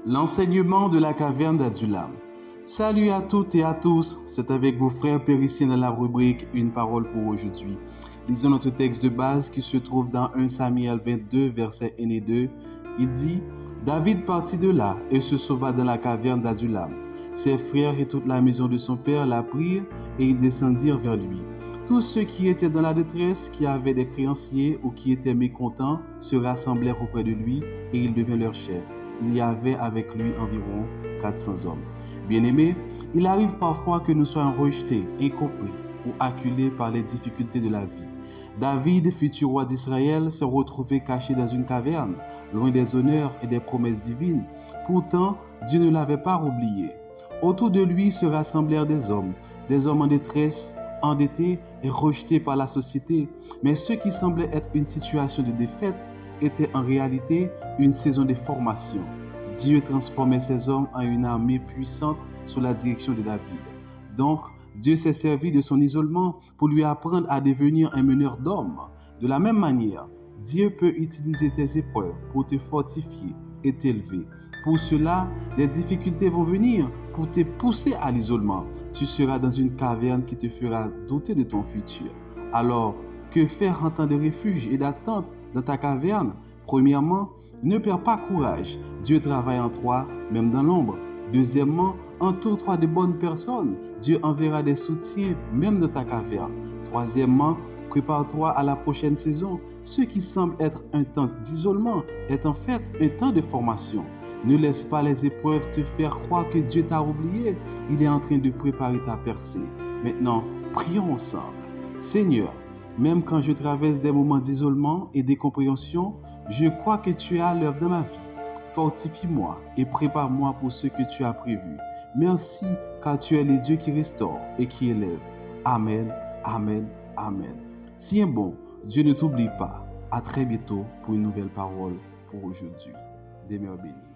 L'enseignement de la caverne d'Adullam. Salut à toutes et à tous, c'est avec vos frères périciens dans la rubrique Une parole pour aujourd'hui. Lisons notre texte de base qui se trouve dans 1 Samuel 22, versets 1 et 2. Il dit « David partit de là et se sauva dans la caverne d'Adullam. Ses frères et toute la maison de son père la prirent et ils descendirent vers lui. Tous ceux qui étaient dans la détresse, qui avaient des créanciers ou qui étaient mécontents, se rassemblèrent auprès de lui et il devint leur chef. Il y avait avec lui environ 400 hommes. Bien-aimés, il arrive parfois que nous soyons rejetés, incompris ou acculés par les difficultés de la vie. David, futur roi d'Israël, s'est retrouvé caché dans une caverne, loin des honneurs et des promesses divines. Pourtant, Dieu ne l'avait pas oublié. Autour de lui se rassemblèrent des hommes en détresse, endettés et rejetés par la société. Mais ce qui semblait être une situation de défaite était en réalité une saison de formation. Dieu transformait ces hommes en une armée puissante sous la direction de David. Donc, Dieu s'est servi de son isolement pour lui apprendre à devenir un meneur d'hommes. De la même manière, Dieu peut utiliser tes épreuves pour te fortifier et t'élever. Pour cela, des difficultés vont venir pour te pousser à l'isolement. Tu seras dans une caverne qui te fera douter de ton futur. Alors, que faire en temps de refuge et d'attente dans ta caverne? Premièrement, ne perds pas courage. Dieu travaille en toi, même dans l'ombre. Deuxièmement, entoure-toi de bonnes personnes. Dieu enverra des soutiens, même dans ta caverne. Troisièmement, prépare-toi à la prochaine saison. Ce qui semble être un temps d'isolement est en fait un temps de formation. Ne laisse pas les épreuves te faire croire que Dieu t'a oublié. Il est en train de préparer ta percée. Maintenant, prions ensemble. Seigneur, même quand je traverse des moments d'isolement et d'incompréhension, je crois que tu es à l'œuvre dans ma vie. Fortifie-moi et prépare-moi pour ce que tu as prévu. Merci car tu es le Dieu qui restaure et qui élève. Amen, amen, amen. Tiens bon, Dieu ne t'oublie pas. À très bientôt pour une nouvelle parole pour aujourd'hui. Demeure béni.